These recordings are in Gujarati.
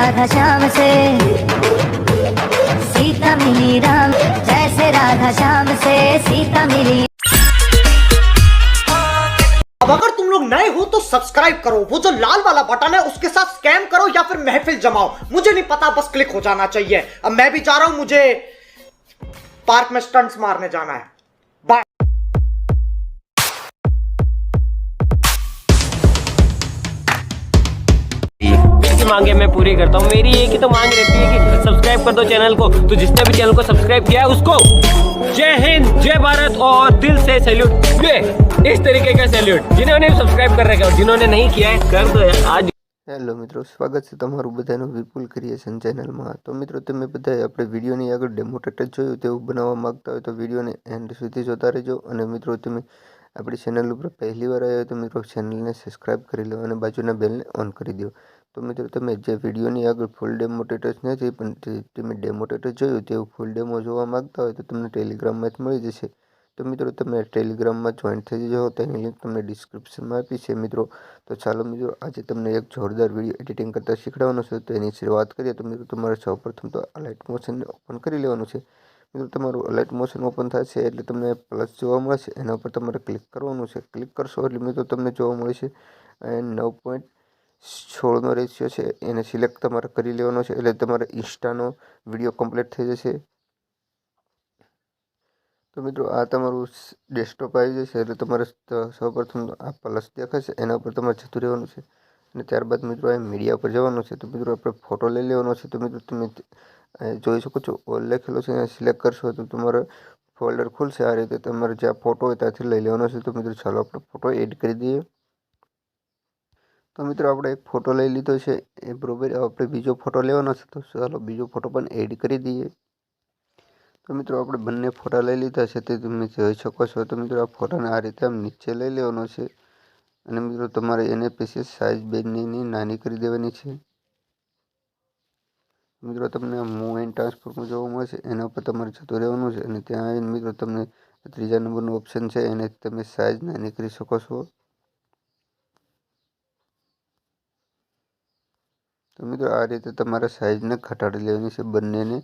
राधा श्याम से सीता मिली राम, जैसे राधा श्याम से सीता मिली। अब अगर तुम लोग नए हो तो सब्सक्राइब करो, वो जो लाल वाला बटन है उसके साथ स्कैम करो या फिर महफिल जमाओ, मुझे नहीं पता, बस क्लिक हो जाना चाहिए। अब मैं भी जा रहा हूं, मुझे पार्क में स्टंट्स मारने जाना है। बाय। की मांगे मैं पूरी करता हूँ। मेरी एक ही तो मांग रहती है कि सब्सक्राइब कर दो चैनल को। तो जिसने भी चैनल को सब्सक्राइब किया है उसको जय हिंद, जय भारत और दिल से सैल्यूट। ये इस तरीके का सैल्यूट जिन्होंने सब्सक्राइब कर रखा है और जिन्होंने नहीं किया है कर दो यार आज। હેલો મિત્રો, સ્વાગત છે તમારું બધાનું વિપુલ ક્રિએશન ચેનલમાં। તો મિત્રો, તમે બધાએ આપણે વિડીયોની આગળ ડેમો ટ્રેક્ટર જોયું તેવું બનાવવા માગતા હોય તો વિડીયોને એન્ડ સુધી જોતા રહેજો। અને મિત્રો, તમે આપણી ચેનલ ઉપર પહેલી વાર આવ્યા હોય તો મિત્રો ચેનલને સબસ્ક્રાઈબ કરી લો અને બાજુના બેલને ઓન કરી દો। તો મિત્રો, તમે જે વિડીયોની આગળ ફૂલ ડેમો ટ્રેક્ટર નથી પણ તમે ડેમો ટ્રેક્ટર જોયું તેવું ફૂલ ડેમો જોવા માગતા હોય તો તમને ટેલિગ્રામમાં મળી જશે। તો મિત્રો, તમે ટેલિગ્રામમાં જોઈન થઈ જાઓ, તેની લિંક તમને ડિસ્ક્રિપ્શનમાં આપી છે મિત્રો। તો ચાલો મિત્રો, આજે તમને એક જોરદાર વિડીયો એડિટિંગ કરતાં શીખવાડવાનો છે। તો એની શરૂઆત કરીએ તો મિત્રો, તમારે સૌપ્રથમ તો લાઇટ મોશનને ઓપન કરી લેવાનું છે। મિત્રો, તમારું લાઇટ મોશન ઓપન થશે એટલે તમને પ્લસ જોવા મળશે, એના ઉપર તમારે ક્લિક કરવાનું છે। ક્લિક કરશો એટલે મિત્રો તમને જોવા મળશે 9.16નો રેશિયો છે, એને સિલેક્ટ તમારે કરી લેવાનો છે એટલે તમારે ઇન્સ્ટાનો વિડીયો કમ્પ્લીટ થઈ જશે। તો મિત્રો, આ તમારું ડેસ્કટોપ આવી જશે એટલે તમારે સૌપ્રથમ આ પ્લસ દેખાશે એના ઉપર તમારે જતું રહેવાનું છે અને ત્યારબાદ મિત્રો આ મીડિયા ઉપર જવાનું છે। તો મિત્રો, આપણે ફોટો લઈ લેવાનો છે। તો મિત્રો, તમે જોઈ શકો છો ઓલ લખેલો છે, એને સિલેક્ટ કરશો તો તમારો ફોલ્ડર ખુલશે। આ રીતે તમારે જ્યાં ફોટો હોય ત્યાંથી લઈ લેવાનો છે। તો મિત્રો, ચાલો આપણે ફોટો એડ કરી દઈએ। તો મિત્રો, આપણે એક ફોટો લઈ લીધો છે એ બરોબર, આપણે બીજો ફોટો લેવાનો છે તો ચાલો બીજો ફોટો પણ એડ કરી દઈએ। તો મિત્રો, આપણે બંને ફોટા લઈ લીધા છે તે તમે જોઈ શકો છો। તો મિત્રો, આ ફોટાને આ રીતે આમ નીચે લઈ લેવાનો છે અને મિત્રો તમારે એને પછી સાઇઝ બંનેની નાની કરી દેવાની છે। મિત્રો, તમને મૂવ એન્ડ ટ્રાન્સફોર્મ જોવા મળશે, એના ઉપર તમારે જતું રહેવાનું છે અને ત્યાં આવીને મિત્રો તમને ત્રીજા નંબરનું ઓપ્શન છે એને તમે સાઇઝ નાની કરી શકો છો। તો મિત્રો, આ રીતે તમારે સાઇઝને ઘટાડી લેવાની છે બંનેને,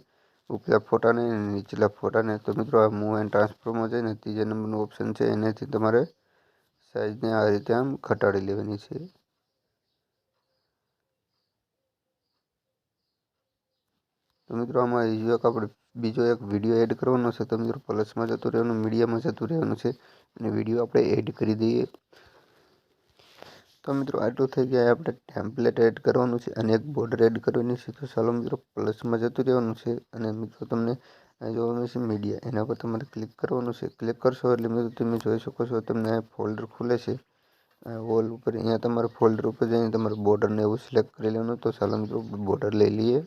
ઉપલા ફોટાને અને નીચલા ફોટાને। તો મિત્રો, આ મૂવ એન્ડ ટ્રાન્સફોર્મમાં જઈને ત્રીજા નંબરનું ઓપ્શન છે એનાથી તમારે સાઇઝને આ રીતે આમ ઘટાડી લેવાની છે। તો મિત્રો, આમાં આપણે બીજો એક વિડીયો એડ કરવાનો છે। તો મિત્રો, પ્લસમાં જતું રહેવાનું, મીડિયામાં જતું રહેવાનું છે અને વિડીયો આપણે એડ કરી દઈએ। તો મિત્રો, આટલું થઈ ગયા, આપણે ટેમ્પલેટ એડ કરવાનું છે અને એક બોર્ડર એડ કરવાની છે। તો ચાલો મિત્રો, પ્લસમાં જતું રહેવાનું છે અને મિત્રો તમને જોવા મળશે મીડિયા, એના પર તમારે ક્લિક કરવાનું છે। ક્લિક કરશો એટલે મિત્રો તમે જોઈ શકો છો તમને ફોલ્ડર ખુલે છે વોલ ઉપર, અહીંયા તમારે ફોલ્ડર ઉપર જઈને તમારે બોર્ડરને એવું સિલેક્ટ કરી લેવાનું। તો ચાલો મિત્રો, બોર્ડર લઈ લઈએ।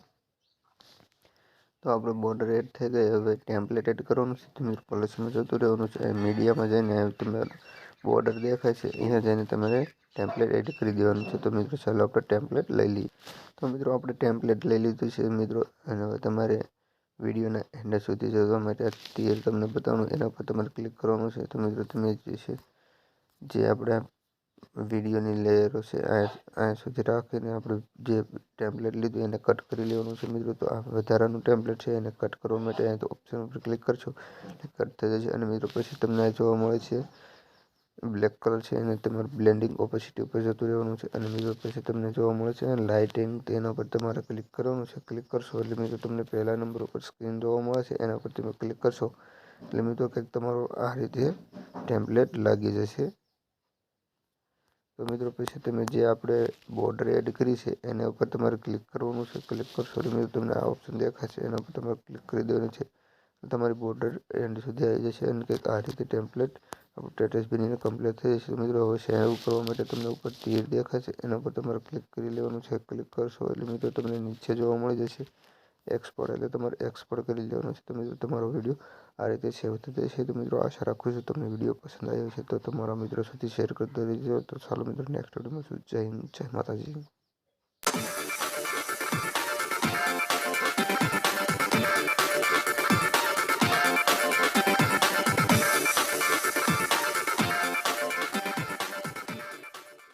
તો આપણે બોર્ડર એડ થઈ ગઈ, હવે ટેમ્પલેટ એડ કરવાનું છે। તો મિત્રો, પ્લસમાં જતું રહેવાનું છે, મીડિયામાં જઈને તમારે બોર્ડર દેખાય છે અહીંયા જઈને તમારે ટેમ્પલેટ એડ કરી દેવાનું છે। તો મિત્રો, ચાલો આપણે ટેમ્પલેટ લઈ લઈએ। તો મિત્રો, આપણે ટેમ્પલેટ લઈ લીધું છે મિત્રો, અને હવે તમારે વિડીયોના એન્ડ સુધી જોવા માટે તીર તમને બતાવવાનું, એના પર તમારે ક્લિક કરવાનું છે। તો મિત્રો, તમે જે આપણે વિડીયોની લેયરો છે અહીંયા સુધી રાખીને આપણે જે ટેમ્પલેટ લીધું એને કટ કરી લેવાનું છે મિત્રો। તો આ વધારાનું ટેમ્પલેટ છે એને કટ કરવા માટે અહીંયા તો ઓપ્શન ઉપર ક્લિક કરશો એટલે કટ થઈ જશે અને મિત્રો પછી તમને જોવા મળે છે બ્લેક કલર છે એને તમારે બ્લેન્ડિંગ ઓપેસિટી ઉપર જતું રહેવાનું છે અને મિત્રો પછી તમને જોવા મળે છે લાઇટિંગ, તેના પર તમારે ક્લિક કરવાનું છે। ક્લિક કરશો એટલે મિત્રો તમને પહેલા નંબર ઉપર સ્ક્રીન જોવા મળે છે, એના પર તમે ક્લિક કરશો એટલે મિત્રો કંઈક તમારો આ રીતે ટેમ્પલેટ લાગી જશે। તો મિત્રો પછી તમે જે આપણે બોર્ડર એડ કરી છે એના ઉપર તમારે ક્લિક કરવાનું છે। ક્લિક કરશો એટલે મિત્રો તમને આ ઓપ્શન દેખાશે, એના ઉપર તમારે ક્લિક કરી દેવાનું છે। તમારી બોર્ડર એન્ડ સુધી આવી જશે અને કંઈક આ રીતે ટેમ્પલેટ આપણું ટેટસ બનીને કમ્પ્લીટ થઈ જશે। મિત્રો હવે સેવ કરવા માટે તમને ઉપર તીર દેખાશે, એના પર તમારે ક્લિક કરી લેવાનું છે। ક્લિક કરશો એટલે મિત્રો તમને નીચે જોવા મળી જશે એક્સપોર્ટ, એટલે તમારે એક્સપોર્ટ કરી લેવાનું છે। તો મિત્રો તમારો વિડીયો આ રીતે સેવ થઈ જશે। તો મિત્રો આશા રાખું છું તમને વિડીયો પસંદ આવ્યો છે, તો તમારા મિત્રો સુધી શેર કરતા રહેજો। તો ચાલો મિત્રો નેક્સ્ટ વિડીયોમાં જય હિન્દ, જય માતાજી।